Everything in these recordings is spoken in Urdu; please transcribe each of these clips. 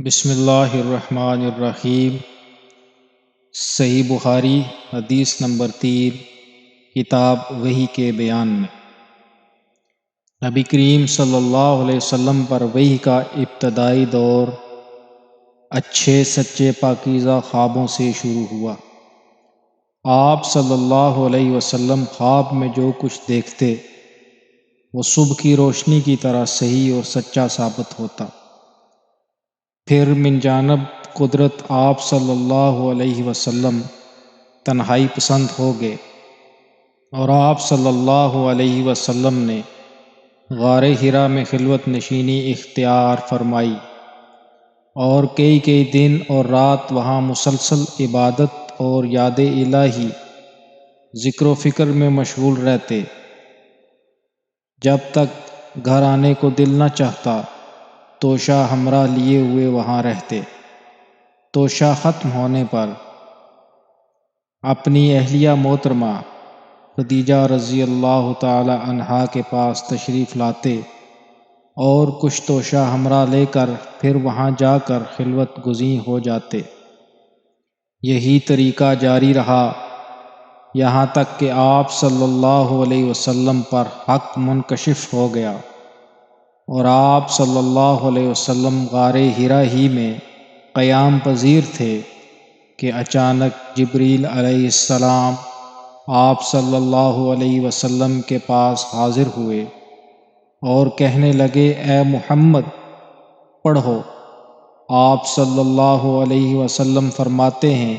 بسم اللہ الرحمن الرحیم۔ صحیح بخاری حدیث نمبر 3، کتاب وحی کے بیان میں نبی کریم صلی اللہ علیہ وسلم پر وحی کا ابتدائی دور اچھے سچے پاکیزہ خوابوں سے شروع ہوا۔ آپ صلی اللہ علیہ وسلم خواب میں جو کچھ دیکھتے وہ صبح کی روشنی کی طرح صحیح اور سچا ثابت ہوتا۔ پھر من جانب قدرت آپ صلی اللہ علیہ وسلم تنہائی پسند ہو گئے اور آپ صلی اللہ علیہ وسلم نے غار حرا میں خلوت نشینی اختیار فرمائی اور کئی دن اور رات وہاں مسلسل عبادت اور یاد الہی ذکر و فکر میں مشغول رہتے، جب تک گھر آنے کو دل نہ چاہتا توشہ ہمراہ لیے ہوئے وہاں رہتے۔ توشہ ختم ہونے پر اپنی اہلیہ محترمہ خدیجہ رضی اللہ تعالی عنہا کے پاس تشریف لاتے اور کچھ توشہ ہمراہ لے کر پھر وہاں جا کر خلوت گزین ہو جاتے۔ یہی طریقہ جاری رہا یہاں تک کہ آپ صلی اللہ علیہ وسلم پر حق منکشف ہو گیا اور آپ صلی اللہ علیہ وسلم غار حرا ہی میں قیام پذیر تھے کہ اچانک جبریل علیہ السلام آپ صلی اللہ علیہ وسلم کے پاس حاضر ہوئے اور کہنے لگے، اے محمد پڑھو۔ آپ صلی اللہ علیہ وسلم فرماتے ہیں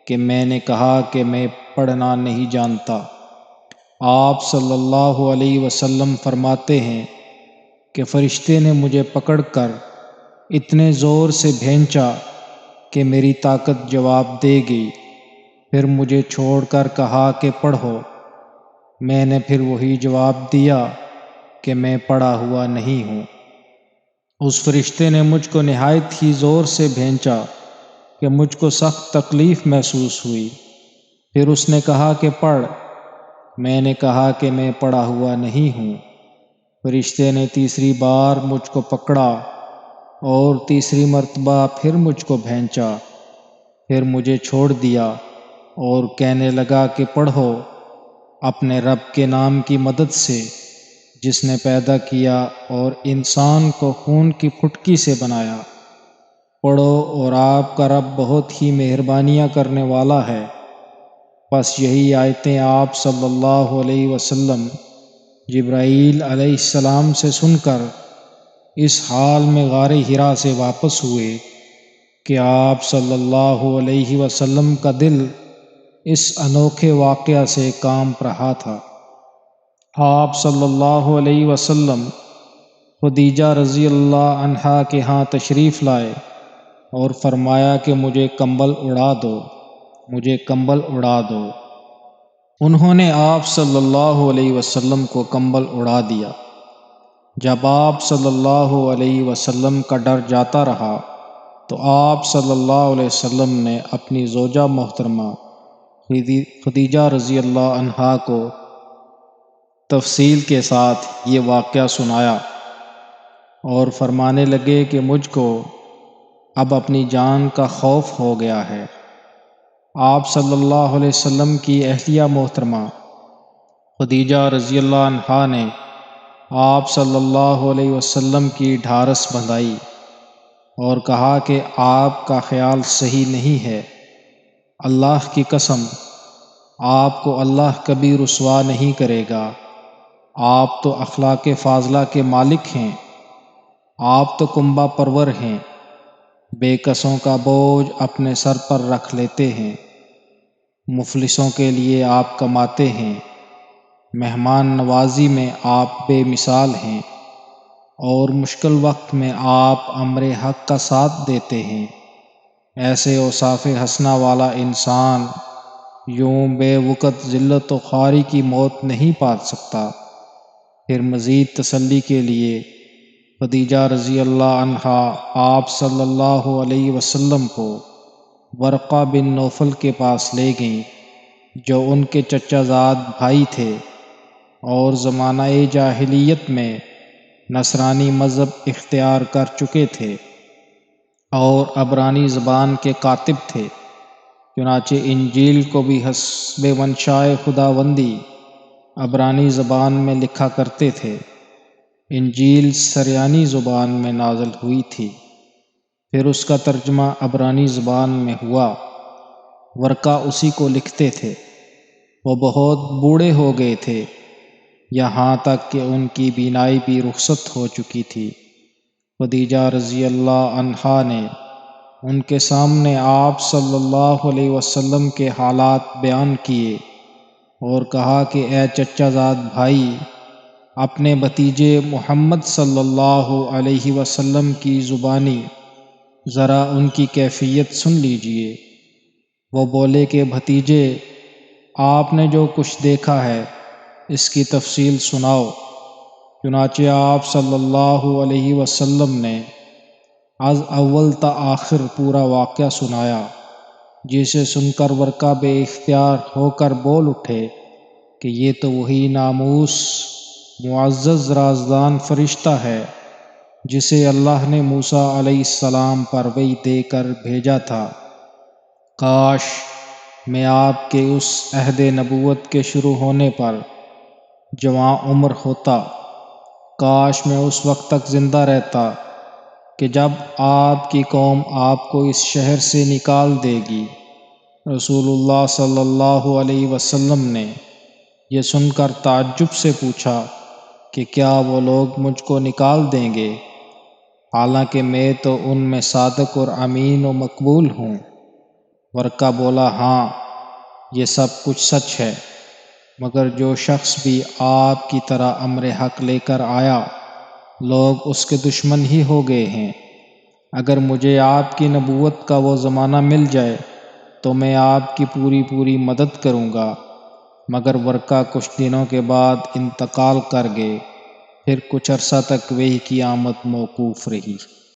کہ میں نے کہا کہ میں پڑھنا نہیں جانتا۔ آپ صلی اللہ علیہ وسلم فرماتے ہیں کہ فرشتے نے مجھے پکڑ کر اتنے زور سے بھینچا کہ میری طاقت جواب دے گئی، پھر مجھے چھوڑ کر کہا کہ پڑھو۔ میں نے پھر وہی جواب دیا کہ میں پڑھا ہوا نہیں ہوں۔ اس فرشتے نے مجھ کو نہایت ہی زور سے بھینچا کہ مجھ کو سخت تکلیف محسوس ہوئی، پھر اس نے کہا کہ پڑھ۔ میں نے کہا کہ میں پڑھا ہوا نہیں ہوں۔ فرشتے نے تیسری بار مجھ کو پکڑا اور تیسری مرتبہ پھر مجھ کو بھینچا، پھر مجھے چھوڑ دیا اور کہنے لگا کہ پڑھو اپنے رب کے نام کی مدد سے جس نے پیدا کیا اور انسان کو خون کی پھٹکی سے بنایا۔ پڑھو اور آپ کا رب بہت ہی مہربانیاں کرنے والا ہے۔ بس یہی آیتیں آپ صلی اللہ علیہ وسلم جبرائیل علیہ السلام سے سن کر اس حال میں غار حرا سے واپس ہوئے کہ آپ صلی اللہ علیہ وسلم کا دل اس انوکھے واقعہ سے کانپ رہا تھا۔ آپ صلی اللہ علیہ وسلم خدیجہ رضی اللہ عنہا کے ہاں تشریف لائے اور فرمایا کہ مجھے کمبل اڑا دو، مجھے کمبل اڑا دو۔ انہوں نے آپ صلی اللہ علیہ وسلم کو کمبل اڑا دیا۔ جب آپ صلی اللہ علیہ وسلم کا ڈر جاتا رہا تو آپ صلی اللہ علیہ وسلم نے اپنی زوجہ محترمہ خدیجہ رضی اللہ عنہا کو تفصیل کے ساتھ یہ واقعہ سنایا اور فرمانے لگے کہ مجھ کو اب اپنی جان کا خوف ہو گیا ہے۔ آپ صلی اللہ علیہ وسلم کی اہلیہ محترمہ خدیجہ رضی اللہ عنہا نے آپ صلی اللہ علیہ وسلم کی ڈھارس بندھائی اور کہا کہ آپ کا خیال صحیح نہیں ہے، اللہ کی قسم آپ کو اللہ کبھی رسوا نہیں کرے گا۔ آپ تو اخلاق فاضلہ کے مالک ہیں، آپ تو کنبہ پرور ہیں، بے کسوں کا بوجھ اپنے سر پر رکھ لیتے ہیں، مفلسوں کے لیے آپ کماتے ہیں، مہمان نوازی میں آپ بے مثال ہیں اور مشکل وقت میں آپ امر حق کا ساتھ دیتے ہیں۔ ایسے اوصاف حسنہ والا انسان یوں بے وقت ذلت و خواری کی موت نہیں پا سکتا۔ پھر مزید تسلی کے لیے خدیجہ رضی اللہ عنہا آپ صلی اللہ علیہ وسلم کو ورقہ بن نوفل کے پاس لے گئیں جو ان کے چچا زاد بھائی تھے اور زمانہ جاہلیت میں نصرانی مذہب اختیار کر چکے تھے۔ اور عبرانی زبان کے کاتب تھے، چنانچہ انجیل کو بھی حسب منشائے خداوندی عبرانی زبان میں لکھا کرتے تھے۔ انجیل سریانی زبان میں نازل ہوئی تھی، پھر اس کا ترجمہ عبرانی زبان میں ہوا۔ ورقہ اسی کو لکھتے تھے۔ وہ بہت بوڑھے ہو گئے تھے، یہاں تک کہ ان کی بینائی بھی رخصت ہو چکی تھی۔ خدیجہ رضی اللہ عنہا نے ان کے سامنے آپ صلی اللہ علیہ وسلم کے حالات بیان کیے اور کہا کہ اے چچا زاد بھائی، اپنے بھتیجے محمد صلی اللہ علیہ وسلم کی زبانی ذرا ان کی کیفیت سن لیجئے۔ وہ بولے کہ بھتیجے، آپ نے جو کچھ دیکھا ہے اس کی تفصیل سناؤ۔ چنانچہ آپ صلی اللہ علیہ وسلم نے از اول تا آخر پورا واقعہ سنایا، جسے سن کر ورقہ بے اختیار ہو کر بول اٹھے کہ یہ تو وہی ناموس معزز رازدان فرشتہ ہے جسے اللہ نے موسیٰ علیہ السلام پر وحی دے کر بھیجا تھا۔ کاش میں آپ کے اس عہد نبوت کے شروع ہونے پر جواں عمر ہوتا، کاش میں اس وقت تک زندہ رہتا کہ جب آپ کی قوم آپ کو اس شہر سے نکال دے گی۔ رسول اللہ صلی اللہ علیہ وسلم نے یہ سن کر تعجب سے پوچھا کہ کیا وہ لوگ مجھ کو نکال دیں گے، حالانکہ میں تو ان میں صادق اور امین و مقبول ہوں؟ ورقہ بولا، ہاں یہ سب کچھ سچ ہے، مگر جو شخص بھی آپ کی طرح امر حق لے کر آیا، لوگ اس کے دشمن ہی ہو گئے ہیں۔ اگر مجھے آپ کی نبوت کا وہ زمانہ مل جائے تو میں آپ کی پوری مدد کروں گا۔ مگر ورقہ کچھ دنوں کے بعد انتقال کر گئے، پھر کچھ عرصہ تک وحی کی آمد موقوف رہی۔